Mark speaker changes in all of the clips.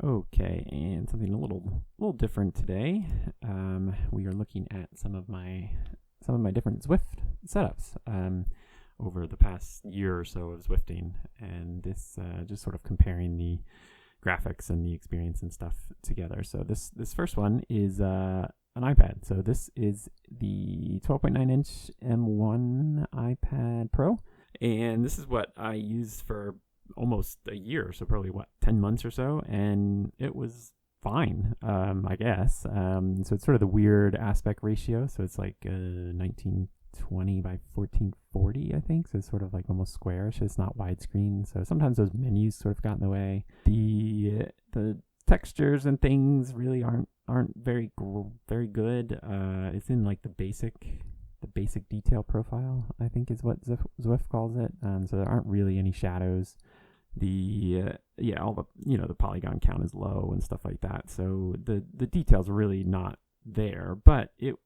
Speaker 1: Okay, and something a little different today. We are looking at some of my different Zwift setups over the past year or so of Zwifting, and this just sort of comparing the graphics and the experience and stuff together. So this first one is an iPad. So this is the 12.9 inch M1 iPad Pro, and this is what I used for almost a year, so probably 10 months or so, and it was fine, I guess. So it's sort of the weird aspect ratio, so it's like 1920 by 1440, I think, so it's sort of like almost squarish. It's not widescreen, so sometimes those menus sort of got in the way. The textures and things really aren't very good. It's in like the basic detail profile, I think is what Zwift calls it. So there aren't really any shadows. All the polygon count is low and stuff like that. So the details are really not there, but it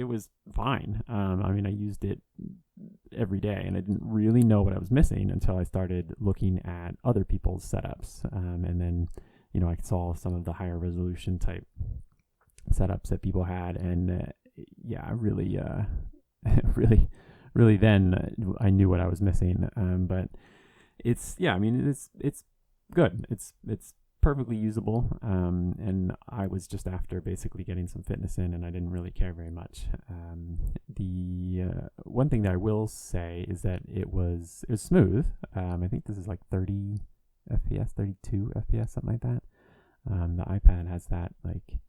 Speaker 1: was fine. I mean, I used it every day, and I didn't really know what I was missing until I started looking at other people's setups, and then I saw some of the higher resolution type setups that people had, and really really then I knew what I was missing. But it's good. It's perfectly usable. And I was just after basically getting some fitness in, and I didn't really care very much. The one thing that I will say is that it was smooth. I think this is like 30 FPS, 32 FPS, something like that. The iPad has that like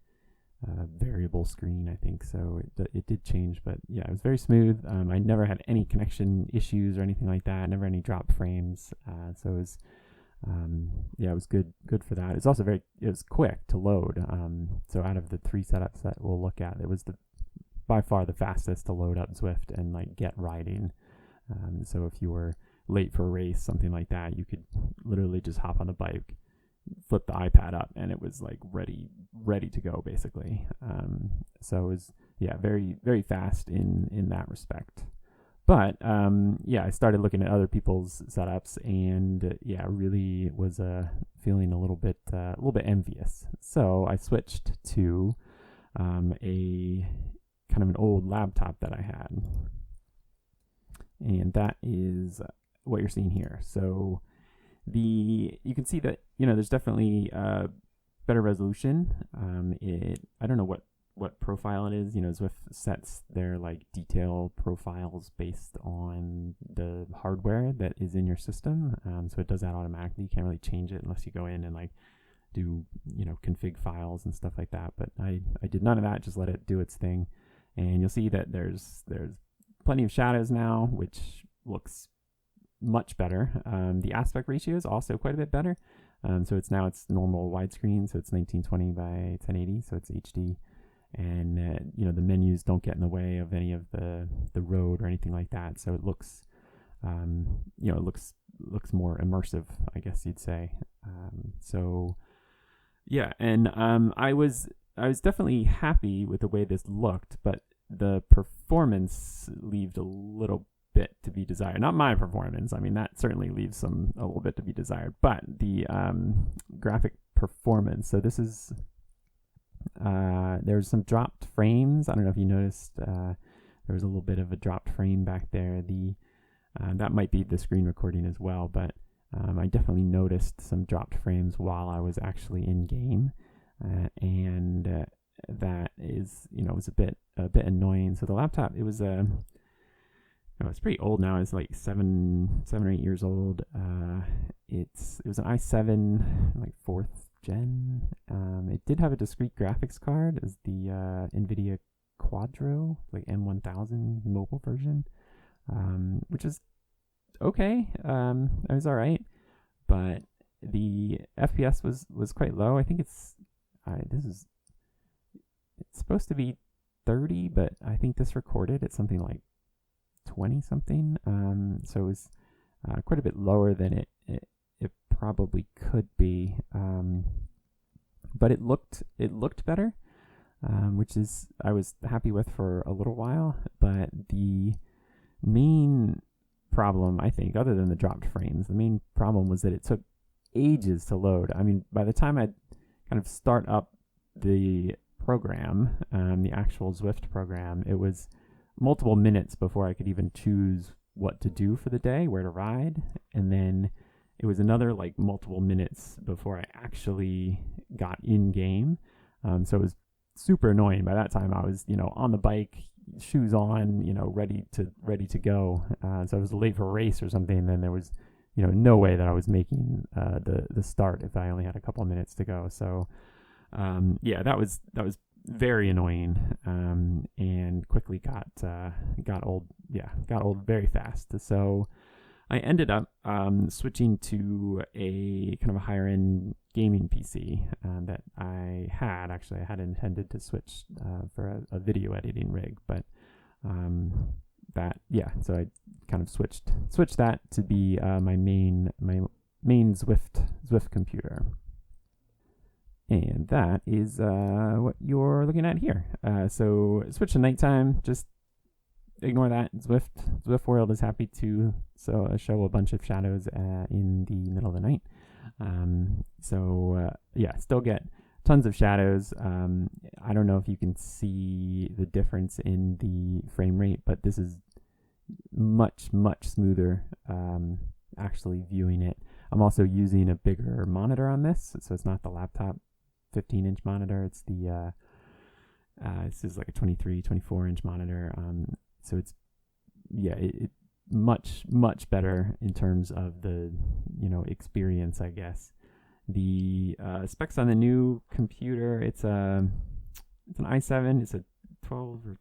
Speaker 1: variable screen, I think, so it did change, but yeah, it was very smooth. I never had any connection issues or anything like that, never any drop frames, so it was it was good for that. It's also it was quick to load. So out of the three setups that we'll look at, it was by far the fastest to load up Zwift and like get riding. So if you were late for a race, something like that, you could literally just hop on the bike, flip the iPad up, and it was like ready to go basically. So it was very very fast in that respect. But I started looking at other people's setups, and really was feeling a little bit envious. So I switched to a kind of an old laptop that I had, and that is what you're seeing here. So you can see that there's definitely better resolution. I don't know what profile it is. Zwift sets their like detail profiles based on the hardware that is in your system. So it does that automatically. You can't really change it unless you go in and like do config files and stuff like that. But I did none of that. Just let it do its thing, and you'll see that there's plenty of shadows now, which looks much better. The aspect ratio is also quite a bit better. So it's normal widescreen, so it's 1920 by 1080, so it's HD. And the menus don't get in the way of any of the road or anything like that. So it looks looks more immersive, I guess you'd say. And I was definitely happy with the way this looked, but the performance left a little bit to be desired. Not my performance. I mean, that certainly leaves a little bit to be desired, but the graphic performance. So this is there's some dropped frames. I don't know if you noticed there was a little bit of a dropped frame back there. That might be the screen recording as well, but I definitely noticed some dropped frames while I was actually in game, and that is was a bit annoying. So the laptop, it was it's pretty old now. It's like 7 or 8 years old. It was an i7 like 4th gen. It did have a discrete graphics card as the NVIDIA Quadro, like M1000 mobile version, which is okay. It was all right, but the FPS was quite low. I think it's supposed to be 30, but I think this recorded at something like 20 something. So it was quite a bit lower than it probably could be. But it looked better, which is I was happy with for a little while. But the main problem, I think, other than the dropped frames, the main problem was that it took ages to load. I mean, by the time kind of start up the program, the actual Zwift program, it was multiple minutes before I could even choose what to do for the day, where to ride. And then it was another like multiple minutes before I actually got in game. So it was super annoying. By that time I was, on the bike, shoes on, ready to go. So I was late for a race or something. And then there was, no way that I was making the start if I only had a couple of minutes to go. So that was very annoying, and quickly got old very fast. So I ended up switching to a kind of a higher end gaming PC that I had. Actually, I had intended to switch for a video editing rig, but so I kind of switched that to be my main Zwift computer. And that is what you're looking at here. So switch to nighttime. Just ignore that. Zwift World is happy to show a bunch of shadows in the middle of the night. Still get tons of shadows. I don't know if you can see the difference in the frame rate, but this is much smoother actually viewing it. I'm also using a bigger monitor on this, so it's not the laptop 15-inch monitor. It's the this is like a 24-inch monitor. So it's it much better in terms of the experience, I guess. The specs on the new computer, it's an i7. It's a 12 or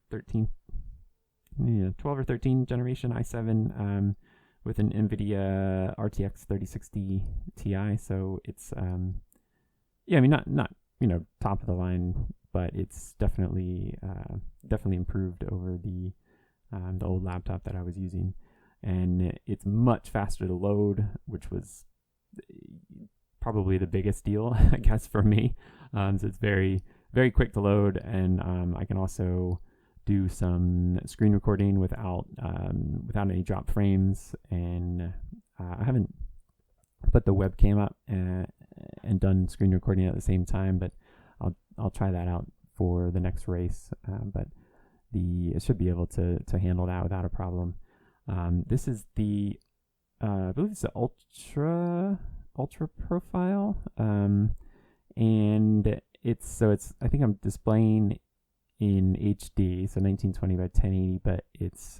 Speaker 1: 13 generation i7 with an NVIDIA RTX 3060 Ti. So it's not top of the line, but it's definitely improved over the old laptop that I was using, and it's much faster to load, which was probably the biggest deal, I guess, for me. So it's very quick to load, and I can also do some screen recording without any drop frames, and I haven't put the webcam up and done screen recording at the same time, but I'll try that out for the next race. But it should be able to handle that without a problem. This is the I believe it's the ultra profile, and it's I think I'm displaying in HD, so 1920 by 1080, but it's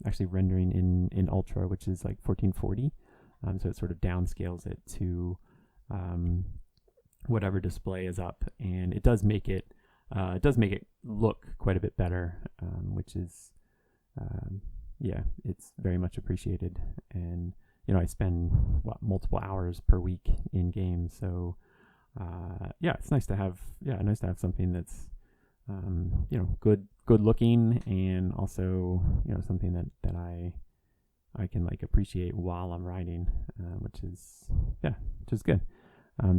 Speaker 1: actually rendering in ultra, which is like 1440. So it sort of downscales it to whatever display is up, and it does make it look quite a bit better, which is it's very much appreciated. And I spend multiple hours per week in games, so it's nice to have something that's good looking, and also something that I can like appreciate while I'm riding, which is good.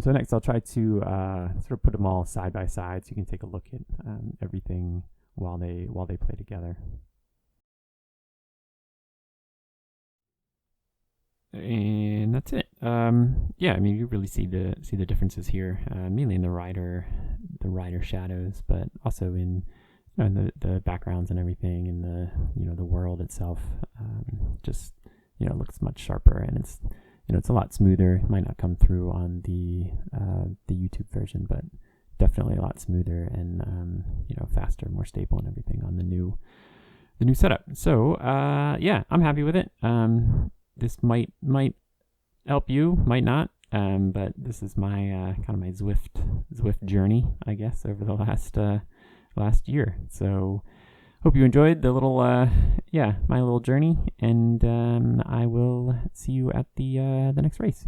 Speaker 1: So next I'll try to sort of put them all side by side so you can take a look at everything while they play together. And that's it. You really see the differences here, mainly in the rider shadows, but also in the backgrounds and everything, in the world itself. Just looks much sharper, and it's a lot smoother. It might not come through on the YouTube version, but definitely a lot smoother and faster, more stable, and everything on the new setup. So I'm happy with it. This might help you, might not. But this is my kind of my Zwift journey, I guess, over the last year. So hope you enjoyed the little my little journey, and I will see you at the next race.